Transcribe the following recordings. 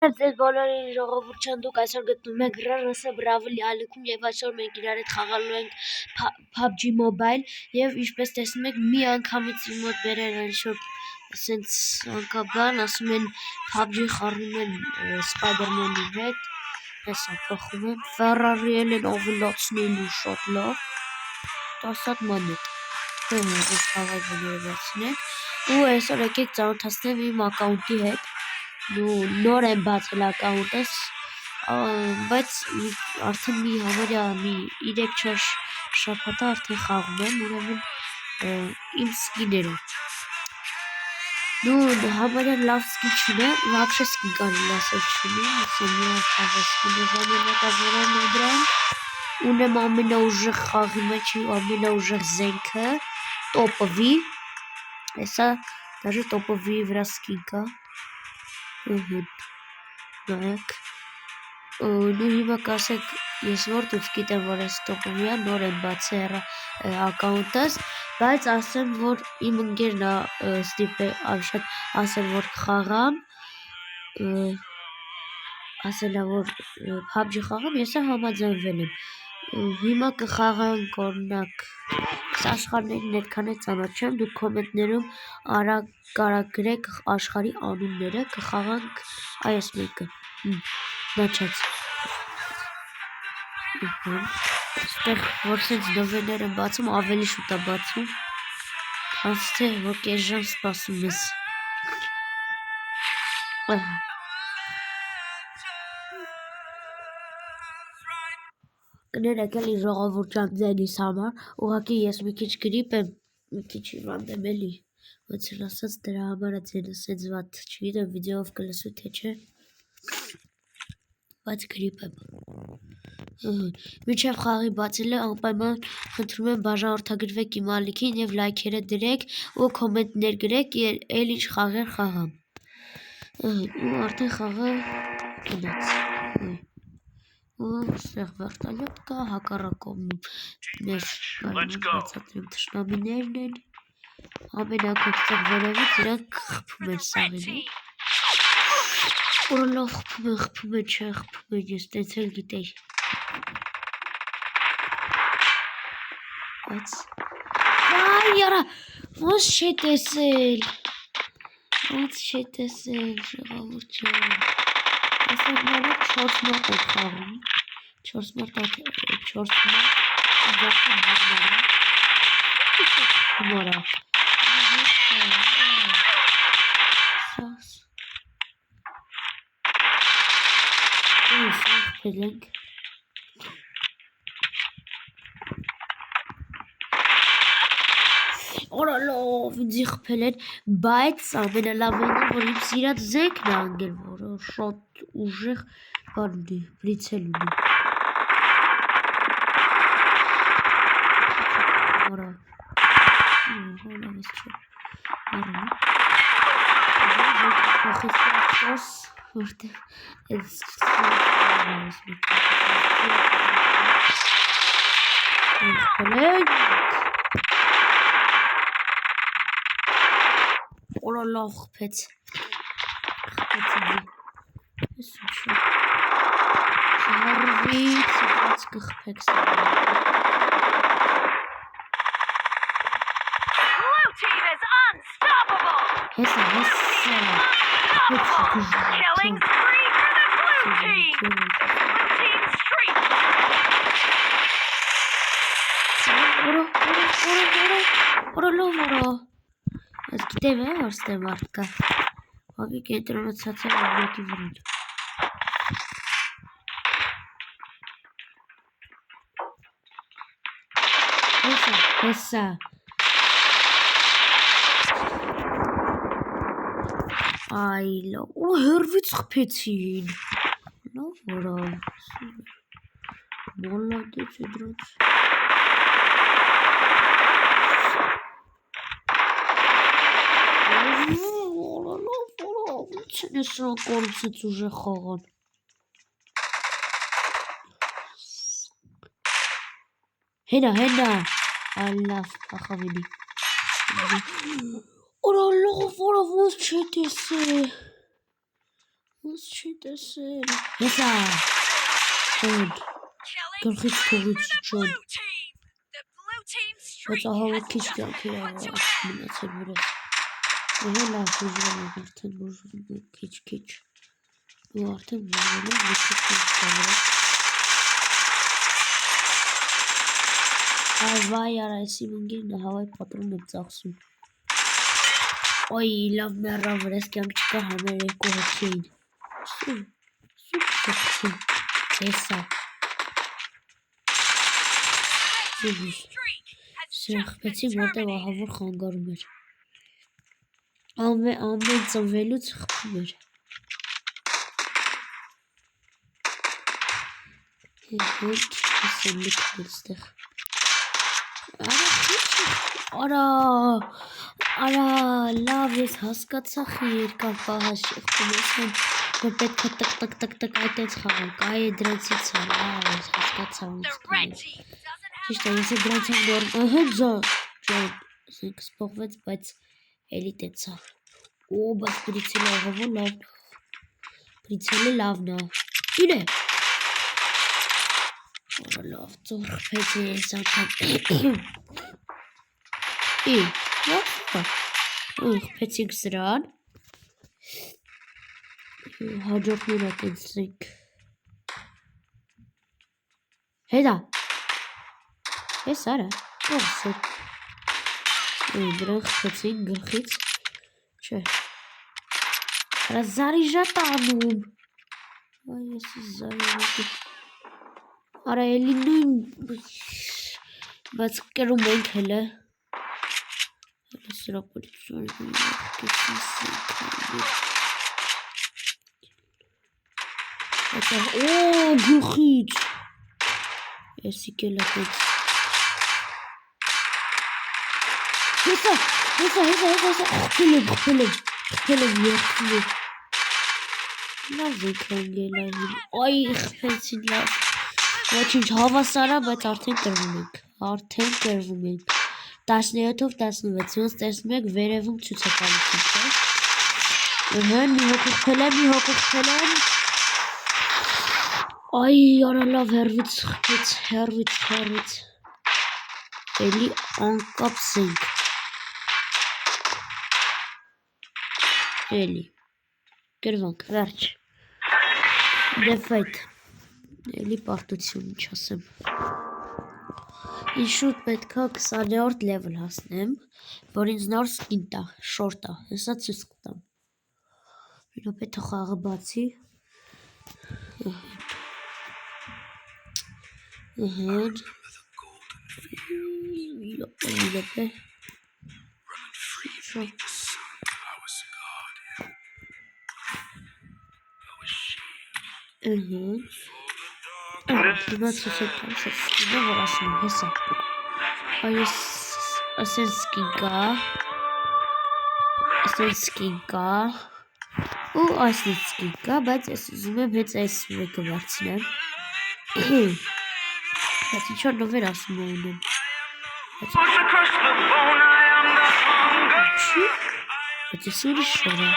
Ձեզ բոլորին ժողովուրդ չան դուք այսօր գտնում եք ռրս բրավլի ալիքում եւ այսօր մենք իրար հետ խաղալու ենք PUBG Mobile եւ ինչպես տեսնում եք մի անգամից իմ մոտ բերել են շոտ ասենց անկաբան ասում են PUBG խառնում են Spider-Man-ի հետ հեսա փոխում են Ferrari-ն են ավելացնելու շատ լավ 10 մանետ հենց խաղալու բացնենք ու այսօր եկեք ծանոթացնեմ իմ ակաունտի հետ նոր եմ բացել ակաունտս, բայց արդեն մի համարյա մի 3-4 շաբաթ արդեն խաղում եմ, ուրեմն իմ սկիները։ Ну, համարյա լավ սկին չունեմ, вообще սկին կարելի ասել չունեմ, ասեմ մի խաղը սկինը ժամանակավորան է դրանք, ունեմ ամենաուժեղ խաղի մեջ ամենաուժեղ զենքը, տոպովի, հեսա даже տոպովի վրա սկին կա, նայեք, նու հիմա կասեք, ես որտուց գիտեմ, որ ես տոպովի է, նոր եմ բացել ակաունտս, բայց ասեմ, որ իմ ընկերն շատ ասել, որ խաղամ, ասել է, որ PUBG խաղամ, ես համաձայնվել եմ, հիմա կխաղանք օրինակ, աշխարհներին այդքան է ծանոթ չեմ, դուք կոմենտներում կարակ գրեք աշխարհի անունները, կխաղանք այս մեկը, նաչած, այստեղ որ սենց նվերներ եմ բացում, ավելի շուտ է բացում, հանց թե որ կես ժամ սպասում ես, կներեք էլի ժողովուրդ ջան ձենիս համար, ուղղակի ես մի քիչ գրիպ եմ, մի քիչ հիվանդ եմ էլի, ոնց էլ ասած դրա համար է ձենս սենց վատ, չգիտեմ վիդեոով կլսու թե չէ, բայց գրիպ եմ, մինչև խաղի բացելը անպայման խնդրում եմ բաժանորդագրվեք իմ ալիքին և լայքերը դրեք ու կոմենտներ գրեք էլ ինչ խաղեր խաղամ, ու արդեն խաղը գնաց, ու ստեղ վերտալյոտ կա, հակառակում մեր բացատրեմ թշնամիներն են, ամենակոչ ստեղ վերևից իրանք խփում են սաղին, որ լավ խփում են, չէ խփում են, ես տենց էլ գիտեի, բայց, այ արա, ոնց չէ տեսել, ժողովուրդ ջան, ասենք մանակ 4 մարդ եք խաղում, 4 մարդ, հումորա, խփել ենք, օրա լավ ինձի խփել են, բայց ամենալավն է, որ իմ սիրած զենքն է անգել, որը շատ ուժեղ բան ունի, բրիցել ունի, օրա, հոլավ ես չէ, առնի, փոխեցի որտեղ ես օրա լավ խպեց ես ինչ շարվից սպած կխպեք հեսա killing spree for the blue team. Blue team streak. Օրա։ Ես գիտեմ որ ստե մարդ կա։ Հագի կենտրոնացած է մեկի վրան։ Հեսա։ Այ լավ, ու հերվից խփեցին, լավ որա, մոլադեց է դրանց, լավ որա, ոնց են ես սրանք օրուցից ուժեղ խաղան, հենա, այ լավ, ախավինի, Օրա լավ, ոնց չէ տեսե, Ոնց չի տեսել։ Հեսա։ Գլխից թողից ջոն։ Բայց ահա որ քիչ կյանքի մնացել վրաս։ Հելա բուժվում է արդեն բուժվում է քիչ։ Ու արդեն բուժվում է վայ արայսի մնգին հավայ պատրոն եմ ծախսում։ Ոյ լավ մեռա վրես կյանք չկա համեր երկու հոգի էին։ Սուպ հեսա։ Սրախպեցի որտև ահավոր խանգարում էր։ Ամեն ծնվելուց խփում էր։ Արա լավ ես հասկացա խի երկար պահած շեղտում ես որ պետք է տկ այդենց խաղալ կայ է դրանցից է լավ ես հասկացա ճիշտ է ես է դրանց եմ նորմ ջոն սպողվեց բայց էլի տեցա օ բայց պրիցելը ահավոր լավ պրիցելը լավն է իր է Ora լավ ծորխվեց ես անգամ խփեցինք սրան հաջորդները տեցինք հետա ես արա ողսեր դրան խփեցինք գլխից չէ արա զարիժա տանում այ ես զարիժա Արա էլի նույն բայց կրում ենք հելը սրապոլիցիոն Օ գլխից Եսի կելատեց Հեսա խփել եմ երկրում Լավ եք հանգել այ խփեցին լավ Ոչինչ հավասարա, բայց արդեն կրվում ենք 17-ով 16 ոնց տեսնում եք վերևում ցույց է տալիս մի հոգի խփել եմ Այ արա լավ հերվից խփեց հերվից էլի անկապսենք էլի կրվանք վերջ դեֆայթ Էլի պարտություն ինչ ասեմ Ինչ շուտ պետքա 20-րդ լևել հասնեմ որ ինձ նոր սկին տա շորտա հեսա ցույց կտամ Մի րոպե խաղը բացի Մի րոպե Հիմա ցույց է տալիս սկինը որ ասում եմ հեսա Այս ասեն սկին կա ու այսնից սկին կա բայց ես ուզում եմ հենց այս մեկը վարձնեմ բայց ինչ-որ նվեր ասում ունեմ բայց ես ուրիշ շոր է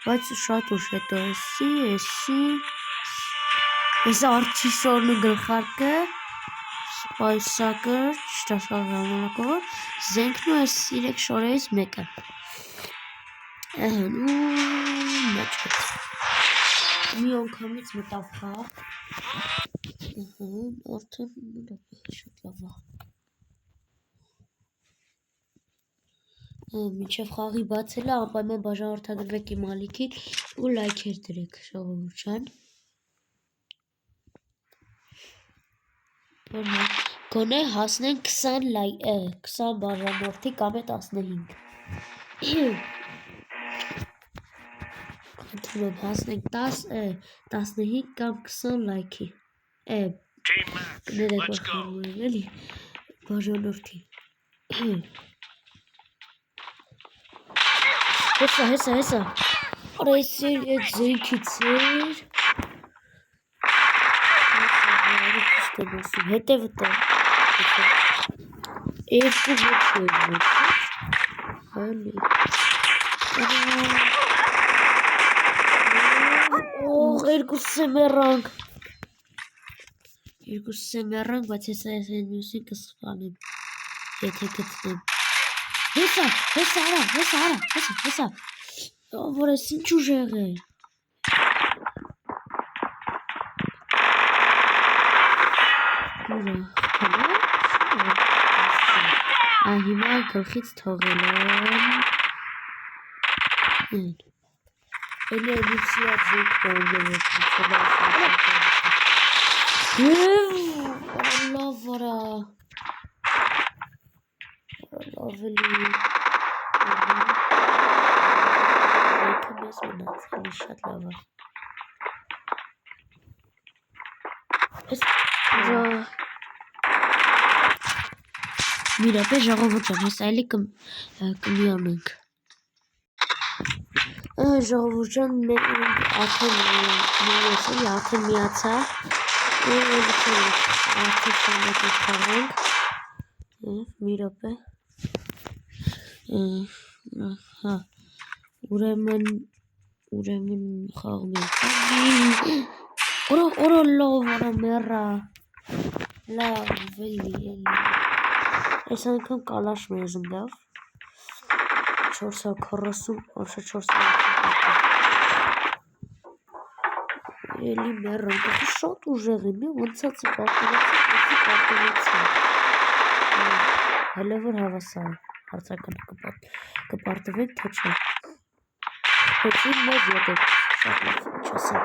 Բայց շատ ուշ է տոսի, ես արջի շորն ու գլխարկը, սպայսակը, չտաշար ժամանակով, զենքն ու ես 3 շորերից մեկը։ ու մեջքտ։ Մի ոնքամից մտավ խաղ։ Արդեն շատ լավ է։ Մինչև խաղի բացելը անպայման բաժանորդագրվեք իմ ալիքին ու լայքեր դրեք ժողովուրդ ջան։ Գոնե հասնենք 20 բաժանորդի կամ 15։ Խնդրում եմ հասնենք 15 կամ 20 լայքի։ Կներեք որ խաղում եմ էլի բաժանորդի Հեսա Արա ես այդ զենքից էր Հետևը տա Երկու ոչ էր Երկուսս եմ երանք բայց ես այս մյուսին կսպանեմ Եթե գտնեմ Հեսա Որ ես ինչ ուժեղ է Հիմա գլխից թողել եմ Էլի էլիցիատ զենք Լավ վրա Լավ էլի Զենքը մեզ մնաց էլի շատ լավ Մի ռապե ժողովուրդ ջան, հեսա էլի կմիանենք Ժողովուրդ ջան, մենք արդեն միացա Արդեն շանակ խաղանք Մի ռապե Ուրեմն խաղում ենք Օրա լավ արա մեռա Լավ էլի Այս անգամ կալաշ մեզ ընդավ 440 Ոշա 440 Էլի մեռանք Շատ ուժեղ եմ Ոնցած է պարտվեցի Հələ որ հավասար Հարցականը կպարտվենք թե չէ Հեցին մեզ ետեք Շատ լավ չասեմ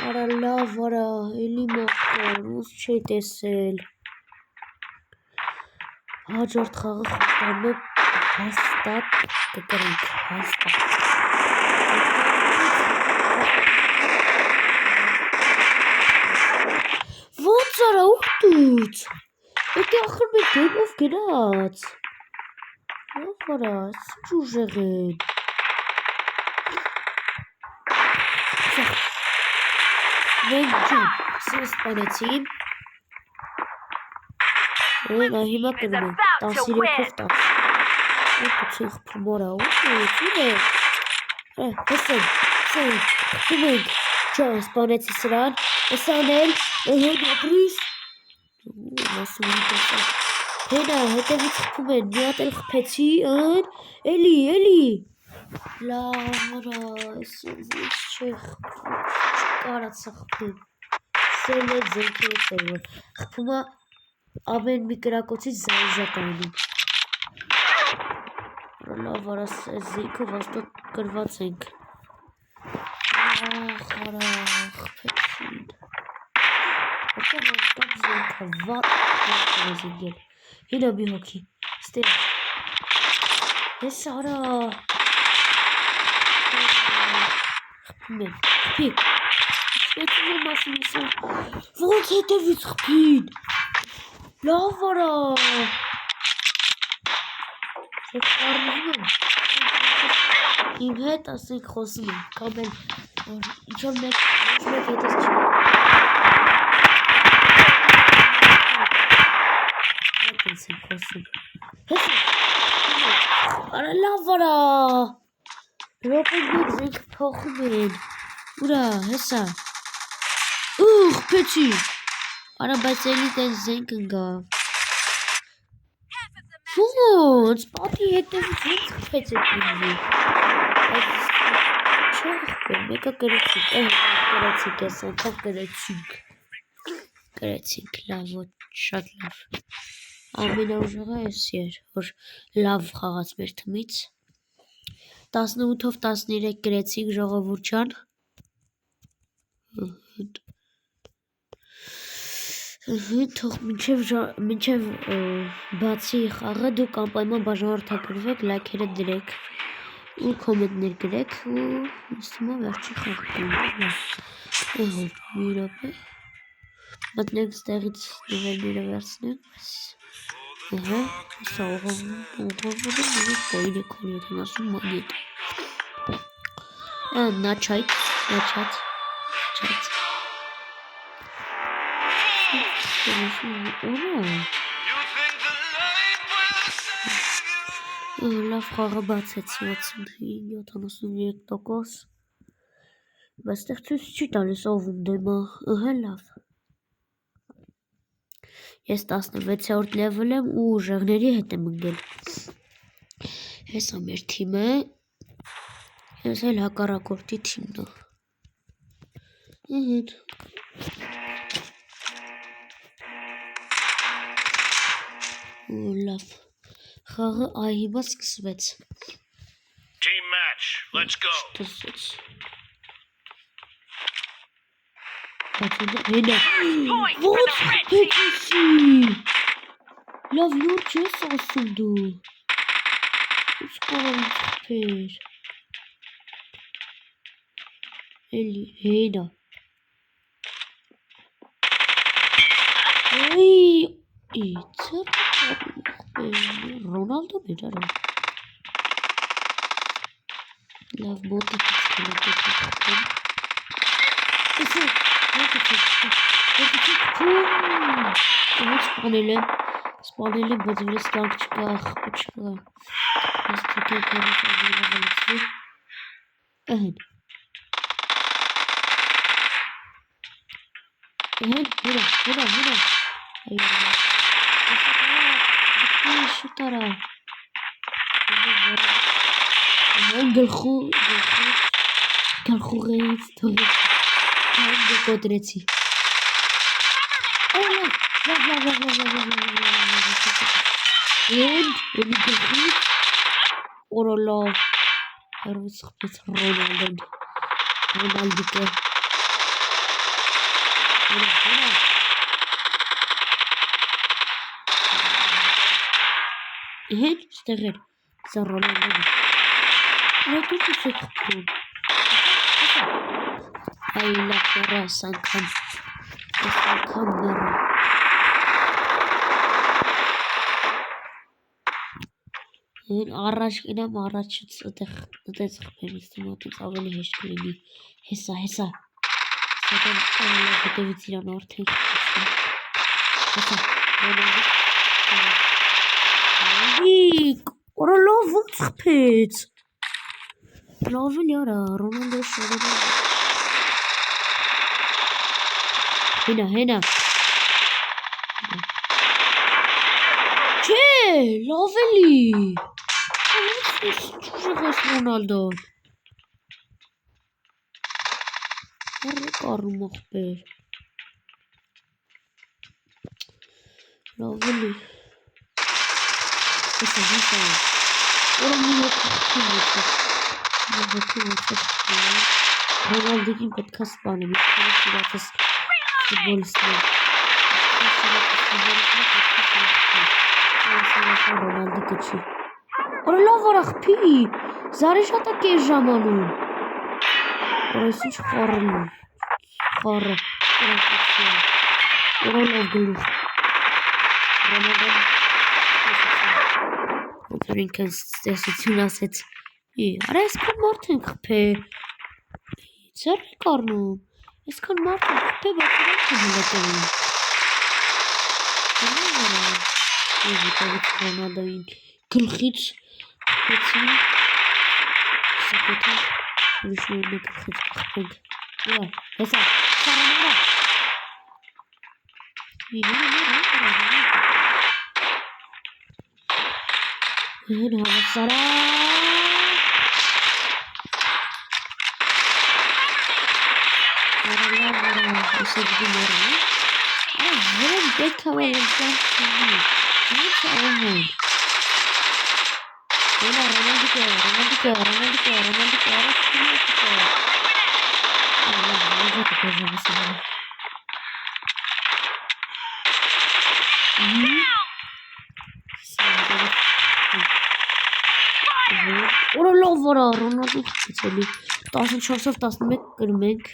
Արա լավ արա Էլի մախտար Ոնց չի տեսել Հաջորդ խաղը խոստանը Հաստատ կկրենք Հաստատ Ոնց արա ուղտուց Էդի ախր մեր դեմով գնաց Լավ արա Ինչ ուժեղ են Մենք ջան Սին սպանեցին Հիմա կնում ենք 13-ով 10 Ուղտուց խպումորա Ուղտուց Հեսեն Խպում ենք Ջան սպանեցի սրան Հեսանել Ապրիս Հենա հետևից խպում են Մի հատ էլ խպեցի Էլի Լավ արա Ես չէ Կարացա խպում Սել է ձենքերից է որ Խպումը ամեն մի կրակոցից զայժատ անում Լավ արա զենքը վաստոտ կրված ենք Արա խպեցին Ոտեղ անկապ զենքը վատ զենգել Հինա մի հոգի Ստեղ Ես արա Խպում են Խպի Խպեցին եմ ասում եսա Ոնց հետևից խպին Լավ արա Իմ հետ ասենք խոսում եմ Կամ էլ Ինչ-որ մեկ հետս չի Այդ ենք խոսում Արա լավ արա Ռոպեն մեկ զենք փոխում են Ուրա հեսա Խպեցի Արա բայց էլի տեն զենք ընգավ Ոնց պատի հետևից ոնց խպեց էդ ինձի Չէ խպեմ մեկը կրեցիք Կրեցիք ես անգամ կրեցիք լավ շատ լավ Ամենաուժեղը ես էր որ լավ խաղաց մեր թմից 18-ով 13 կրեցիք ժողովուրդ ջան Թող մինչև բացի խաղը դուք անպայման բաժանորդագրվեք լայքերը դրեք ու կոմենտներ գրեք ու ինձ թվում է վերջի խաղում մի րոպե մտնենք ստեղից նվերները վերցնենք սա ուղղավորը նույնիսկ կոին է քոնյոթեն ասում մանիետ Начать. Լավ խաղը բացեցի 75-73%, բայց այդտեղ ցույց չի տալիս ով դեմա, լավ։ Ես 16-րդ լեվել եմ ու ուժեղների հետ եմ ընկել։ Հեսա մեր թիմը, ես էլ հակառակորդի թիմն է։ Լավ։ Խաղը հիմա սկսվեց։ Team match, let's go. Ո՞ց փեքիսի։ Լավ լուրջ ես ասում դու։ Ինչ կարող ես փեր։ Էլի հեյնա։ Իցը Ռոնալդո մեր արա։ Լավ բոտի կցկել Սպանել եմ, բայց վրես կյանք չկա, չկա։ Ես թեկեք հերս ագիրավալիցվի։ Հերա։ Շուտ արա։ Գլխուղից թողեց։ Հայն դեկոտրեցի։ Էլի գլխից օրոլով հերուց խպեց Ռոնալդիկը Հետ ստեղ էր սա Ռոնալդոն դուք ես եք խպում այ լավ նորա այս անգամ նորա Առաջ գնամ առաջից այդտեղ խփեմ ինձ թվում է ավելի հեշտ կլինի հեսա սակայն հետևից իրան արդեն հեսա Ռոնալդիկ ոնց խփեց լավ էլի արա Ռոնալդո շորերը հենա չէ լավ էլի Չուժեղես Ռոնալդոն Հեռը կարում աղբեր Լավ էլի Հեսա Որը մի Ռոնալդիկին պետք է սպանեմ Իսկանի սիրացս ֆուտբոլիստն Ռոնալդիկը չի Որը լավ որ աղբի Զարի շատ է կեզ ժամանում Որը ես ինչ խառը Որը լավ գլուխ Ռոնալդոն Որ ինքն ստեսություն ասեց Արա եսքան մարդ ենք խպե Ձեր է կարնում Եսքան մարդ ենք խպե բայց իրենք են հլետեղին Ռոնալդոյին գլխից խպեցին Սակետան Ուրիշներն է գլխից խպենք Հեսա Սարանարա Հեն հավասարա Եսը գդի մորը Որն պետք է որ կյանք չունի Ինչ աղոն Հենա Ռոնալդիկը Որը լով որ Ռոնալդուն խփեցելի 14-ով 11 կրում ենք։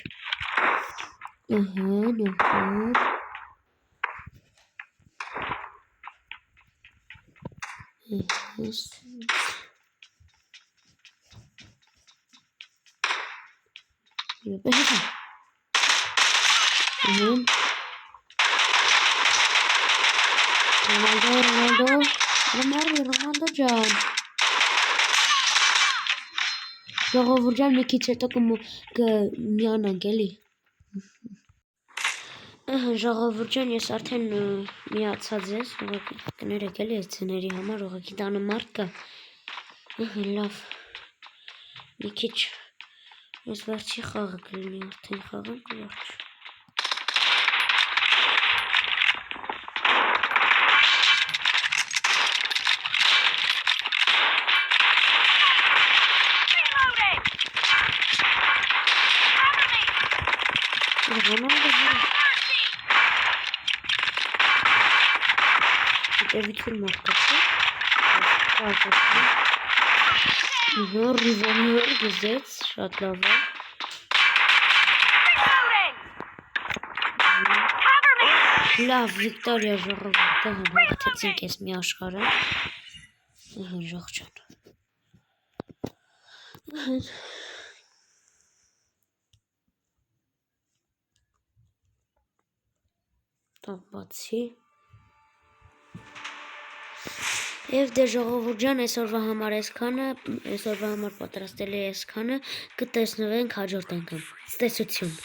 Ռոնալդո ջան։ Ժողովուրդ ջան, մի քիչ հետո կմիանանք էլի։ Ժողովուրդ ջան, ես արդեն միացած ես, ուղղակի կներեք էլի այս ցեների համար, ուղղակի տանը մարդ կա։ Լավ։ Մի քիչ ես վերջի խաղը կլինի, արդեն խաղանք վերջ։ Դեպքին մարտկացի։ Ռիվոնը գզեց, շատ լավ է։ Լավ, Վիկտորիա ժողովուրդը հաղթեցինք այս մի աշխարհը։ Ժողջան։ Բացի Եվ դե ժողովուրդ ջան, այսօրվա համար այսքանը, այսօրվա համար պատրաստել էի այսքանը, կտեսնվենք հաջորդ անգամ։ Ցտեսություն։